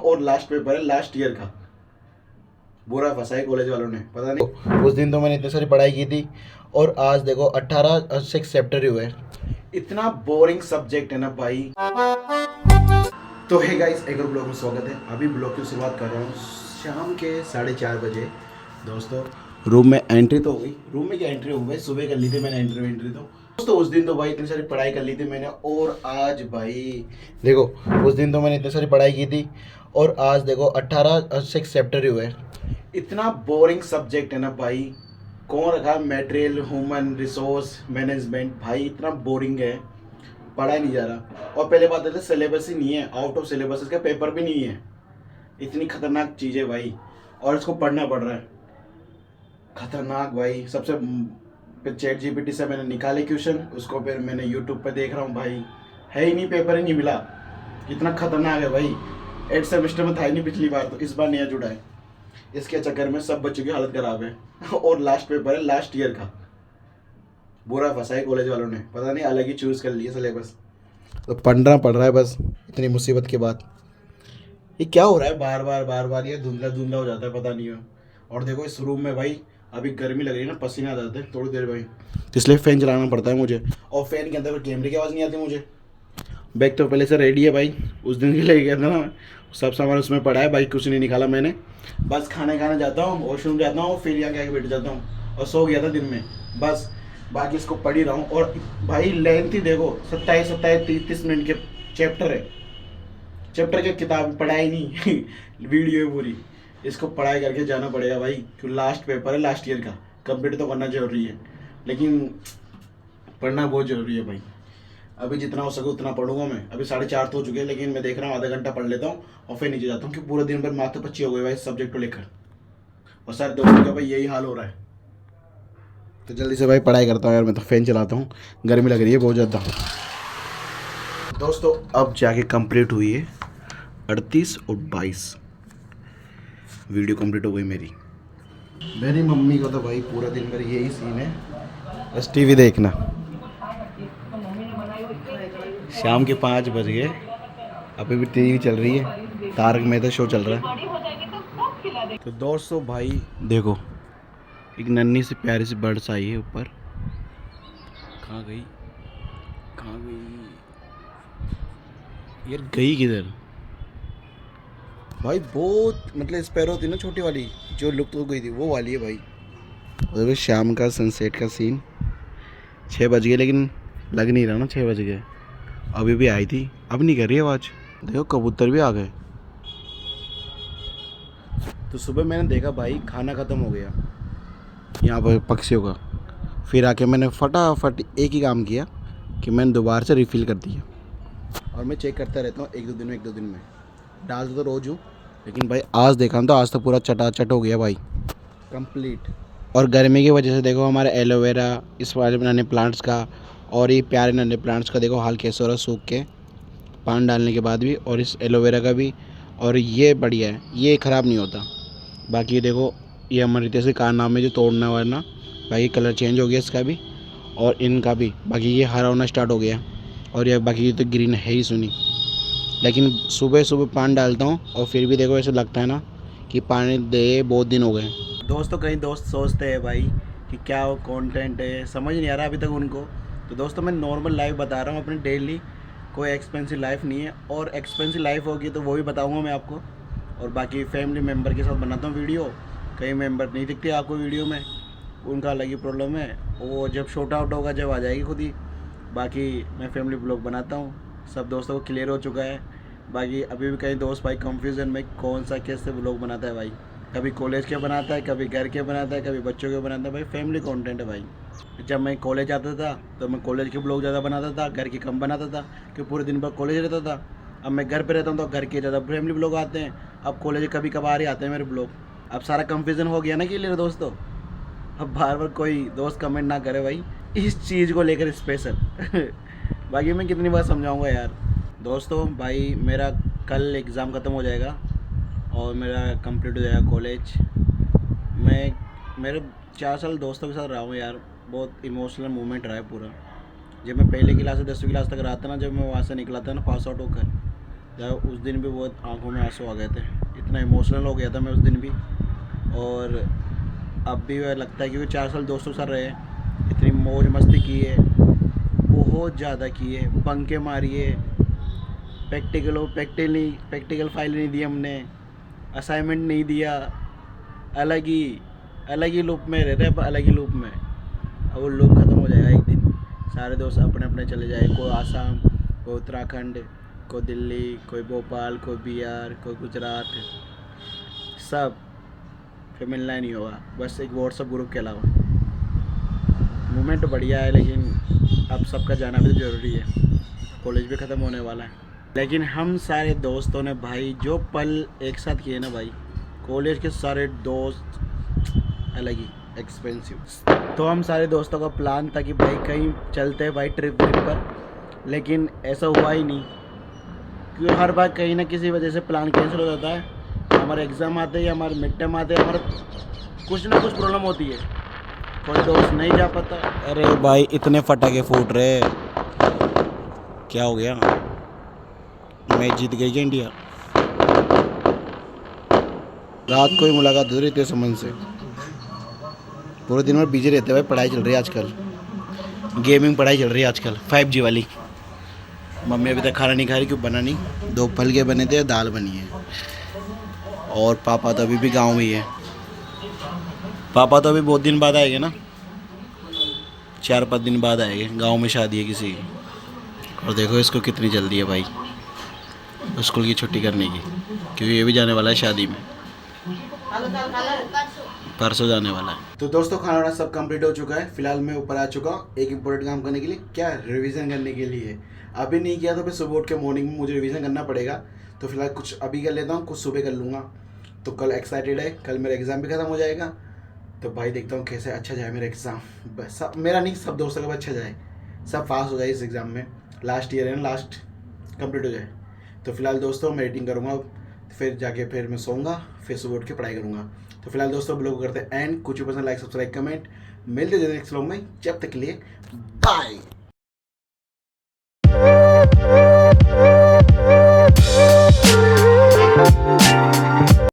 और last paper है last year का। बुरा फंसा है कॉलेज वालों ने, पता नहीं। उस दिन तो मैंने इतनी सारी पढ़ाई की थी और आज देखो 18 6 चैप्टर ही हुए। इतना बोरिंग सब्जेक्ट है ना भाई। तो हे गाइस, एक और ब्लॉग में स्वागत है। अभी ब्लॉग की शुरुआत कर रहा हूँ शाम के 4:30 बजे। दोस्तों रूम में एंट्री तो हो गई। रूम में क्या एंट्री हो गई, सुबह कर ली थी मैंने एंट्री तो। दोस्तों उस दिन तो भाई इतनी सारी पढ़ाई कर ली थी मैंने, और आज भाई देखो, उस दिन तो मैंने इतनी सारी पढ़ाई की थी और आज देखो 18 6 चैप्टर ही हुए। इतना बोरिंग सब्जेक्ट है ना भाई। कौन रखा मटेरियल ह्यूमन रिसोर्स मैनेजमेंट, भाई इतना बोरिंग है, पढ़ा ही नहीं जा रहा। और पहले बात है सिलेबस ही नहीं है, आउट ऑफ सिलेबस, इसका पेपर भी नहीं है। इतनी खतरनाक चीज़ है भाई, और इसको पढ़ना पड़ रहा है। खतरनाक भाई। सबसे फिर चैट जीपीटी से मैंने निकाले क्वेश्चन, उसको फिर मैंने यूट्यूब पे देख रहा हूँ भाई, है ही नहीं, पेपर ही नहीं मिला। इतना खतरनाक है भाई। 8 सेमेस्टर में था ही नहीं पिछली बार, तो इस बार नया जुड़ा है। इसके चक्कर में सब बच्चों की हालत खराब है। और लास्ट पेपर है लास्ट ईयर का। बुरा फंसा है कॉलेज वालों ने, पता नहीं अलग ही चूज़ कर लिया सिलेबस। तो पढ़ना पड़ रहा है बस, इतनी मुसीबत के बाद। ये क्या हो रहा है, बार बार ये धुंधला धुंधला हो जाता है, पता नहीं है। और देखो इस रूम में भाई अभी गर्मी लग रही है ना, पसीना आ जाता है थोड़ी देर भाई, तो इसलिए फ़ैन चलाना पड़ता है मुझे। और फ़ैन के अंदर कैमरे की आवाज़ नहीं आती मुझे। बैग तो पहले से रेडी है भाई, उस दिन के लिए गया था ना, सब सामान उसमें पड़ा है भाई, कुछ नहीं निकाला मैंने। बस खाने खाने जाता हूँ, वॉशरूम जाता हूँ, फिर यहाँ के बैठ जाता हूँ और सो गया था दिन में बस। बाकी इसको पढ़ ही रहा हूँ। और भाई लेंथ ही देखो, 27 30 मिनट के चैप्टर है। चैप्टर की किताब पढ़ाई नहीं वीडियो है पूरी। इसको पढ़ाई करके जाना पड़ेगा भाई, क्योंकि लास्ट पेपर है लास्ट ईयर का। कंप्लीट तो करना जरूरी है, लेकिन पढ़ना बहुत ज़रूरी है भाई। अभी जितना हो सके उतना पढ़ूंगा मैं। अभी 4:30 तो हो चुके हैं, लेकिन मैं देख रहा हूँ आधा घंटा पढ़ लेता हूँ और फिर नीचे जाता हूँ, क्योंकि पूरा दिन भर माथे पच्ची हो गए भाई सब्जेक्ट को लेकर। और सारे दोस्तों का भाई यही हाल हो रहा है। तो जल्दी से भाई पढ़ाई करता हूँ यार, मैं तो फ़ैन चलाता हूँ, गर्मी लग रही है बहुत ज़्यादा। दोस्तों अब जाके कंप्लीट हुई है 38 और 22 वीडियो कंप्लीट हो गई मेरी। मेरी मम्मी को तो भाई पूरा दिन भर यही सीन है, बस टीवी देखना। शाम के 5 बज गए, अभी भी टीवी चल रही है, तारक मेहता शो चल रहा है। तो दोस्तों भाई देखो, एक नन्ही सी प्यारी सी बर्ड्स आई है ऊपर। कहाँ गई, कहाँ गई यार, गई किधर भाई? बहुत मतलब स्पैरो थी ना छोटी वाली, जो लुप्त हो गई थी, वो वाली है भाई। और शाम का सनसेट का सीन। 6 बज गए, लेकिन लग नहीं रहा ना 6 बज गए। अभी भी आई थी, अब नहीं कर रही आवाज़। देखो कबूतर भी आ गए। तो सुबह मैंने देखा भाई खाना ख़त्म हो गया यहाँ पर पक्षियों का। फिर आके मैंने फटाफट एक ही काम किया कि मैंने दोबारा से रिफ़िल कर दिया। और मैं चेक करता रहता हूँ एक दो दिन में डालता तो रोज़ हूँ, लेकिन भाई आज देखा तो आज तो पूरा चटाचट हो गया भाई, कंप्लीट। और गर्मी की वजह से देखो हमारे एलोवेरा, इस वाले नन्हे प्लांट्स का और ये प्यारे नन्हे प्लांट्स का देखो हाल कैसे हो रहा, सूख के पानी डालने के बाद भी। और इस एलोवेरा का भी, और ये बढ़िया है, ये ख़राब नहीं होता। बाकी ये देखो, ये हमारे जैसे कारनामे जो तोड़ना वाला, बाकी कलर चेंज हो गया इसका भी और इनका भी। बाकी ये हरा होना स्टार्ट हो गया, और ये बाकी ये तो ग्रीन है ही सुनी। लेकिन सुबह सुबह पानी डालता हूँ और फिर भी देखो ऐसे लगता है ना कि पानी दे बहुत दिन हो गए। दोस्तों कई दोस्त सोचते हैं भाई कि क्या वो कंटेंट है, समझ नहीं आ रहा अभी तक उनको। तो दोस्तों मैं नॉर्मल लाइफ बता रहा हूँ अपनी डेली, कोई एक्सपेंसिव लाइफ नहीं है। और एक्सपेंसिव लाइफ होगी तो वो भी बताऊँगा मैं आपको। और बाकी फैमिली मेम्बर के साथ बनाता हूँ वीडियो। कई मेम्बर नहीं दिखते आपको वीडियो में, उनका अलग ही प्रॉब्लम है, वो जब शॉर्ट आउट होगा जब आ जाएगी खुद ही। बाकी मैं फैमिली ब्लॉग बनाता हूँ, सब दोस्तों को क्लियर हो चुका है। बाकी अभी भी कई दोस्त भाई कंफ्यूजन में कौन सा कैसे ब्लॉग बनाता है भाई, कभी कॉलेज के बनाता है, कभी घर के बनाता है, कभी बच्चों के बनाता है। भाई फैमिली कंटेंट है भाई। जब मैं कॉलेज आता था तो मैं कॉलेज के ब्लॉग ज़्यादा बनाता था, घर के कम बनाता था, क्योंकि पूरे दिन भर कॉलेज रहता था। अब मैं घर पे रहता हूँ तो घर के ज़्यादा फैमिली ब्लॉग आते हैं, अब कॉलेज कभी कभार ही आते हैं मेरे ब्लॉग। अब सारा कंफ्यूजन हो गया ना क्लियर दोस्तों। अब बार बार कोई दोस्त कमेंट ना करे भाई इस चीज़ को लेकर स्पेशल बाकी मैं कितनी बार समझाऊंगा यार। दोस्तों भाई मेरा कल एग्ज़ाम ख़त्म हो जाएगा और मेरा कंप्लीट हो जाएगा कॉलेज। मैं मेरे 4 साल दोस्तों के साथ रहा हूँ यार, बहुत इमोशनल मोमेंट रहा है पूरा। जब मैं पहले क्लास से 10वीं क्लास तक रहा था ना, जब मैं वहाँ से निकला था ना पास आउट होकर, जब उस दिन भी बहुत आंखों में आंसू आ गए थे, इतना इमोशनल हो गया था मैं उस दिन भी। और अब भी वह लगता है कि वो 4 साल दोस्तों के साथ रहे, इतनी मौज मस्ती की है, बहुत ज़्यादा की है, पंखे मारिए, प्रैक्टिकल फाइल नहीं दी हमने, असाइनमेंट नहीं दिया, अलग ही लूप में रहते हैं, अलग ही लूप में। अब वो लूप ख़त्म हो जाएगा एक दिन, सारे दोस्त अपने अपने चले जाए, कोई आसाम, कोई उत्तराखंड, कोई दिल्ली, कोई भोपाल, कोई बिहार, कोई गुजरात, सब फिर मिलना ही नहीं होगा, बस एक व्हाट्सअप ग्रुप के अलावा। मोमेंट बढ़िया है, लेकिन अब सबका जाना भी ज़रूरी है, कॉलेज भी ख़त्म होने वाला है। लेकिन हम सारे दोस्तों ने भाई जो पल एक साथ किए ना भाई, कॉलेज के सारे दोस्त अलग ही एक्सपेंसिव। तो हम सारे दोस्तों का प्लान था कि भाई कहीं चलते हैं भाई ट्रिप पर, लेकिन ऐसा हुआ ही नहीं, क्योंकि हर बार कहीं ना किसी वजह से प्लान कैंसिल हो जाता है। हमारे एग्ज़ाम आते हैं, हमारे मिड टर्म आते हैं, हमारे कुछ ना कुछ प्रॉब्लम होती है, कोई दोस्त नहीं जा पाता। अरे भाई इतने फटाके फूट रहे, क्या हो गया? मैच जीत गई क्या इंडिया? रात को ही मुलाकात हो रही थी समन से, पूरे दिन में बिजी रहते हैं भाई, पढ़ाई चल रही है आजकल, गेमिंग पढ़ाई चल रही है आजकल 5G वाली। मम्मी अभी तक खाना नहीं खा रही, क्यों बना नहीं, 2 फलके बने थे, दाल बनी है। और पापा तो अभी भी गांव में ही है, पापा तो अभी बहुत दिन बाद आएंगे ना, 4-5 दिन बाद आएंगे, गांव में शादी है किसी की। और देखो इसको कितनी जल्दी है भाई स्कूल की छुट्टी करने की, क्योंकि ये भी जाने वाला है शादी में, परसों जाने वाला है। तो दोस्तों खाना वाना सब कंप्लीट हो चुका है, फिलहाल मैं ऊपर आ चुका हूँ एक इम्पोर्टेंट काम करने के लिए, क्या रिवीजन करने के लिए। अभी नहीं किया तो फिर सुबह उठ के मॉर्निंग में मुझे रिवीजन करना पड़ेगा, तो फिलहाल कुछ अभी कर लेता हूँ, कुछ सुबह कर लूँगा। तो कल एक्साइटेड है, कल मेरा एग्ज़ाम भी ख़त्म हो जाएगा, तो भाई देखता हूँ कैसे अच्छा जाए मेरा एग्ज़ाम। बस सब मेरा नहीं, सब दोस्तों का अच्छा जाए, सब पास हो जाए इस एग्ज़ाम में, लास्ट ईयर है ना, लास्ट कंप्लीट हो जाए। तो फिलहाल दोस्तों मैं एडिटिंग करूँगा, फिर जाके फिर मैं सोऊंगा, फिर सुबह उठ के पढ़ाई करूँगा। तो फिलहाल दोस्तों ब्लॉग करते हैं एंड, कुछ भी पसंद लाइक सब्सक्राइब कमेंट, मिलते हैं नेक्स्ट व्लॉग में, जब तक के लिए बाय।